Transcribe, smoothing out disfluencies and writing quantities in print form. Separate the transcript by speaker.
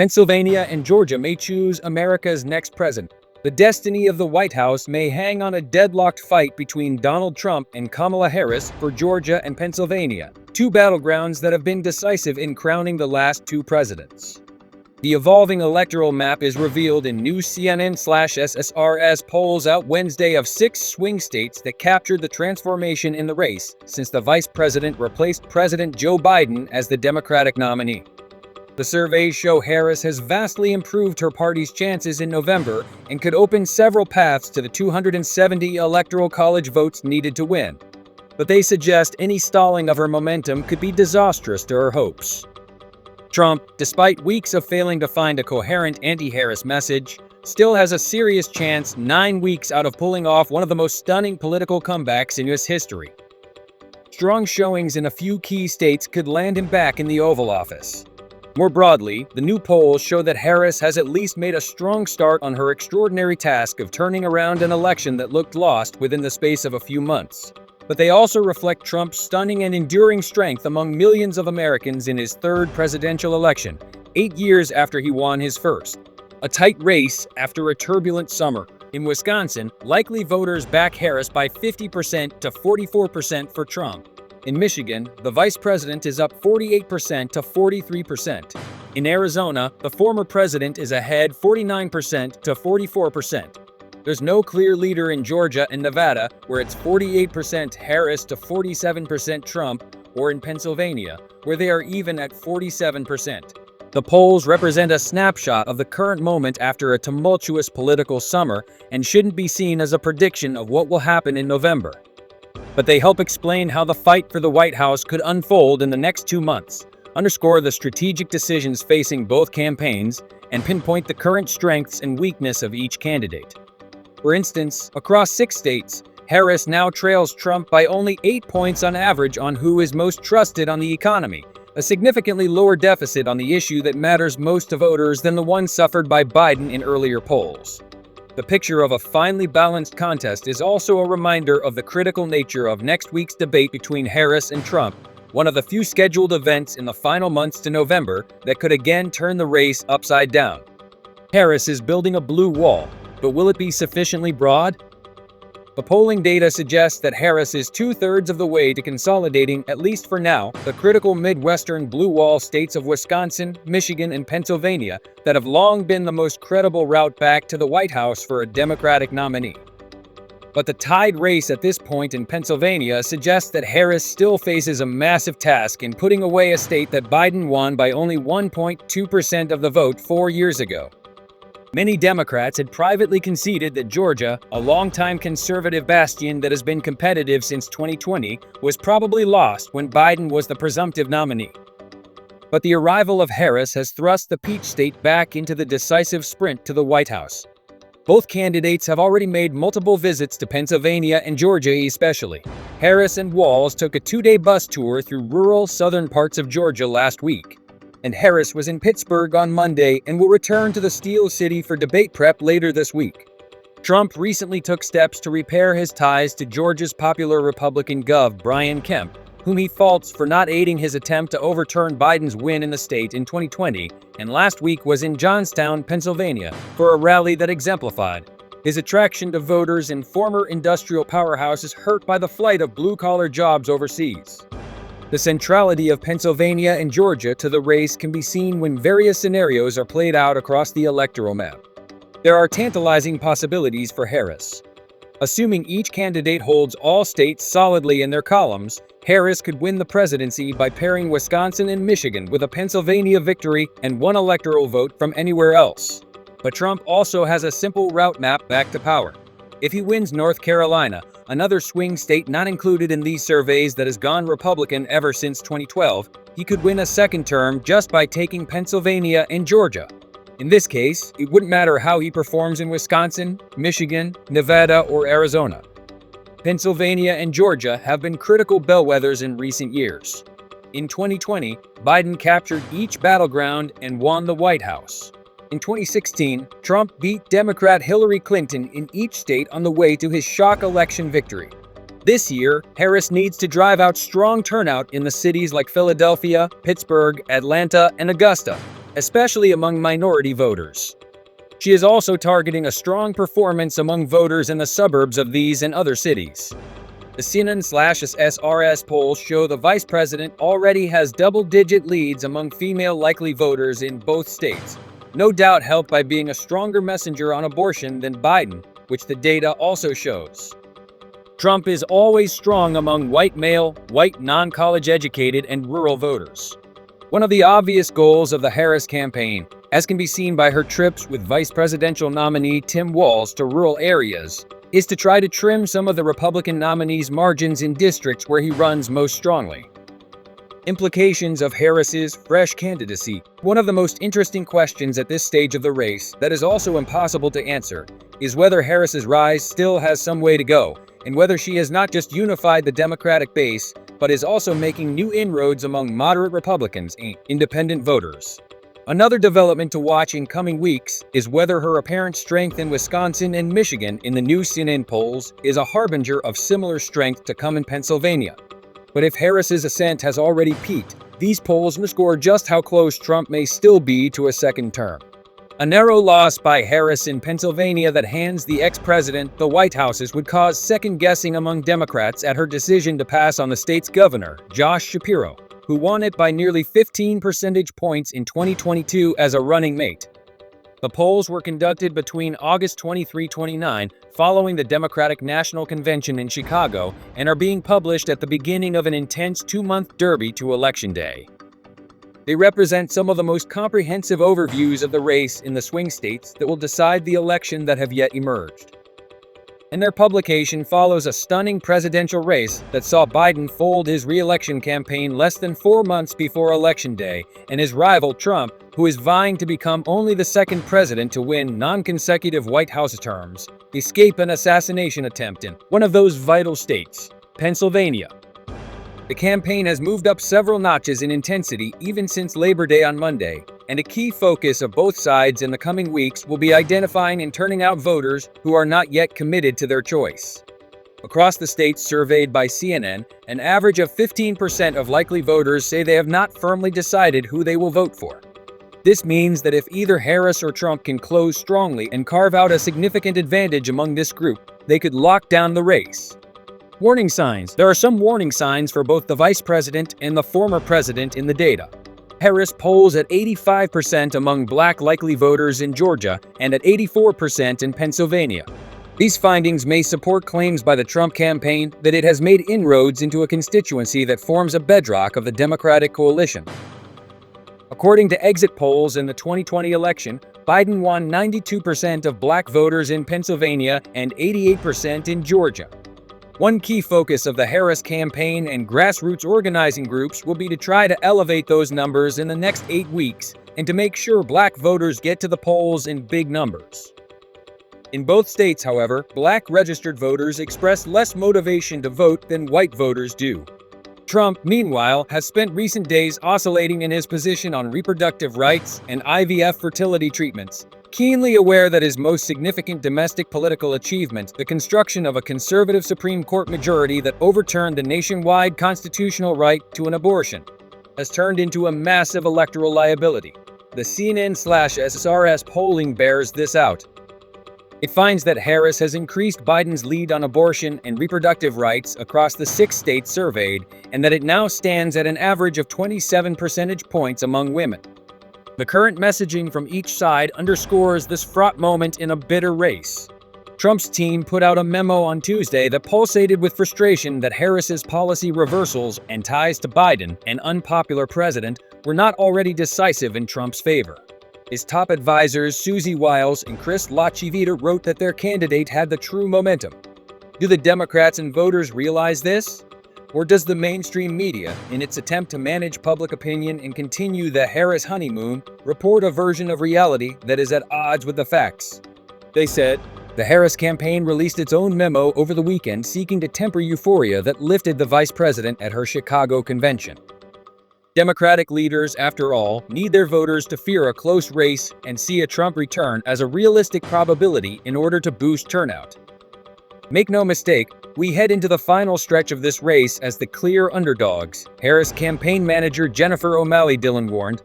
Speaker 1: Pennsylvania and Georgia may choose America's next president. The destiny of the White House may hang on a deadlocked fight between Donald Trump and Kamala Harris for Georgia and Pennsylvania, two battlegrounds that have been decisive in crowning the last two presidents. The evolving electoral map is revealed in new CNN/SSRS polls out Wednesday of 6 swing states that captured the transformation in the race since the vice president replaced President Joe Biden as the Democratic nominee. The surveys show Harris has vastly improved her party's chances in November and could open several paths to the 270 Electoral College votes needed to win. But they suggest any stalling of her momentum could be disastrous to her hopes. Trump, despite weeks of failing to find a coherent anti-Harris message, still has a serious chance 9 weeks out of pulling off one of the most stunning political comebacks in U.S. history. Strong showings in a few key states could land him back in the Oval Office. More broadly, the new polls show that Harris has at least made a strong start on her extraordinary task of turning around an election that looked lost within the space of a few months. But they also reflect Trump's stunning and enduring strength among millions of Americans in his third presidential election, 8 years after he won his first. A tight race after a turbulent summer. In Wisconsin, likely voters back Harris by 50% to 44% for Trump. In Michigan, the vice president is up 48% to 43%. In Arizona, the former president is ahead 49% to 44%. There's no clear leader in Georgia and Nevada, where it's 48% Harris to 47% Trump, or in Pennsylvania, where they are even at 47%. The polls represent a snapshot of the current moment after a tumultuous political summer and shouldn't be seen as a prediction of what will happen in November. But they help explain how the fight for the White House could unfold in the next 2 months, underscore the strategic decisions facing both campaigns, and pinpoint the current strengths and weakness of each candidate. For instance, across 6 states, Harris now trails Trump by only 8 points on average on who is most trusted on the economy, a significantly lower deficit on the issue that matters most to voters than the one suffered by Biden in earlier polls. The picture of a finely balanced contest is also a reminder of the critical nature of next week's debate between Harris and Trump, one of the few scheduled events in the final months to November that could again turn the race upside down. Harris is building a blue wall, but will it be sufficiently broad? The polling data suggests that Harris is 2/3 of the way to consolidating, at least for now, the critical Midwestern blue wall states of Wisconsin, Michigan, and Pennsylvania that have long been the most credible route back to the White House for a Democratic nominee. But the tied race at this point in Pennsylvania suggests that Harris still faces a massive task in putting away a state that Biden won by only 1.2% of the vote 4 years ago. Many Democrats had privately conceded that Georgia, a longtime conservative bastion that has been competitive since 2020, was probably lost when Biden was the presumptive nominee. But the arrival of Harris has thrust the Peach State back into the decisive sprint to the White House. Both candidates have already made multiple visits to Pennsylvania and Georgia especially. Harris and Walz took a 2-day bus tour through rural southern parts of Georgia last week. And Harris was in Pittsburgh on Monday and will return to the Steel City for debate prep later this week. Trump recently took steps to repair his ties to Georgia's popular Republican Gov. Brian Kemp, whom he faults for not aiding his attempt to overturn Biden's win in the state in 2020, and last week was in Johnstown, Pennsylvania, for a rally that exemplified his attraction to voters in former industrial powerhouses hurt by the flight of blue-collar jobs overseas. The centrality of Pennsylvania and Georgia to the race can be seen when various scenarios are played out across the electoral map. There are tantalizing possibilities for Harris. Assuming each candidate holds all states solidly in their columns, Harris could win the presidency by pairing Wisconsin and Michigan with a Pennsylvania victory and one electoral vote from anywhere else. But Trump also has a simple route map back to power. If he wins North Carolina, another swing state not included in these surveys that has gone Republican ever since 2012, he could win a second term just by taking Pennsylvania and Georgia. In this case, it wouldn't matter how he performs in Wisconsin, Michigan, Nevada, or Arizona. Pennsylvania and Georgia have been critical bellwethers in recent years. In 2020, Biden captured each battleground and won the White House. In 2016, Trump beat Democrat Hillary Clinton in each state on the way to his shock election victory. This year, Harris needs to drive out strong turnout in the cities like Philadelphia, Pittsburgh, Atlanta, and Augusta, especially among minority voters. She is also targeting a strong performance among voters in the suburbs of these and other cities. The CNN/SRS polls show the vice president already has double-digit leads among female likely voters in both states, no doubt helped by being a stronger messenger on abortion than Biden, which the data also shows. Trump is always strong among white male, white non-college educated, and rural voters. One of the obvious goals of the Harris campaign, as can be seen by her trips with vice presidential nominee Tim Walz to rural areas, is to try to trim some of the Republican nominee's margins in districts where he runs most strongly. Implications of Harris's fresh candidacy. One of the most interesting questions at this stage of the race that is also impossible to answer is whether Harris's rise still has some way to go, and whether she has not just unified the Democratic base, but is also making new inroads among moderate Republicans and independent voters. Another development to watch in coming weeks is whether her apparent strength in Wisconsin and Michigan in the new CNN polls is a harbinger of similar strength to come in Pennsylvania. But if Harris's ascent has already peaked, these polls underscore just how close Trump may still be to a second term. A narrow loss by Harris in Pennsylvania that hands the ex-president the White Houses would cause second-guessing among Democrats at her decision to pass on the state's governor, Josh Shapiro, who won it by nearly 15 percentage points in 2022 as a running mate. The polls were conducted between August 23-29, following the Democratic National Convention in Chicago, and are being published at the beginning of an intense two-month derby to Election Day. They represent some of the most comprehensive overviews of the race in the swing states that will decide the election that have yet emerged. And their publication follows a stunning presidential race that saw Biden fold his re-election campaign less than 4 months before Election Day, and his rival Trump, who is vying to become only the second president to win non-consecutive White House terms, escape an assassination attempt in one of those vital states, Pennsylvania. The campaign has moved up several notches in intensity even since Labor Day on Monday, and a key focus of both sides in the coming weeks will be identifying and turning out voters who are not yet committed to their choice. Across the states surveyed by CNN, an average of 15% of likely voters say they have not firmly decided who they will vote for. This means that if either Harris or Trump can close strongly and carve out a significant advantage among this group, they could lock down the race. Warning signs. There are some warning signs for both the vice president and the former president in the data. Harris polls at 85% among black likely voters in Georgia and at 84% in Pennsylvania. These findings may support claims by the Trump campaign that it has made inroads into a constituency that forms a bedrock of the Democratic coalition. According to exit polls in the 2020 election, Biden won 92% of black voters in Pennsylvania and 88% in Georgia. One key focus of the Harris campaign and grassroots organizing groups will be to try to elevate those numbers in the next 8 weeks and to make sure black voters get to the polls in big numbers. In both states, however, black registered voters express less motivation to vote than white voters do. Trump, meanwhile, has spent recent days oscillating in his position on reproductive rights and IVF fertility treatments, keenly aware that his most significant domestic political achievement, the construction of a conservative Supreme Court majority that overturned the nationwide constitutional right to an abortion, has turned into a massive electoral liability. The CNN/SRS polling bears this out. It finds that Harris has increased Biden's lead on abortion and reproductive rights across the 6 states surveyed, and that it now stands at an average of 27 percentage points among women. The current messaging from each side underscores this fraught moment in a bitter race. Trump's team put out a memo on Tuesday that pulsated with frustration that Harris's policy reversals and ties to Biden, an unpopular president, were not already decisive in Trump's favor. His top advisors Susie Wiles and Chris LaChivita wrote that their candidate had the true momentum. Do the Democrats and voters realize this? Or does the mainstream media, in its attempt to manage public opinion and continue the Harris honeymoon, report a version of reality that is at odds with the facts? They said. The Harris campaign released its own memo over the weekend seeking to temper euphoria that lifted the vice president at her Chicago convention. Democratic leaders, after all, need their voters to fear a close race and see a Trump return as a realistic probability in order to boost turnout. Make no mistake, we head into the final stretch of this race as the clear underdogs, Harris campaign manager Jennifer O'Malley Dillon warned.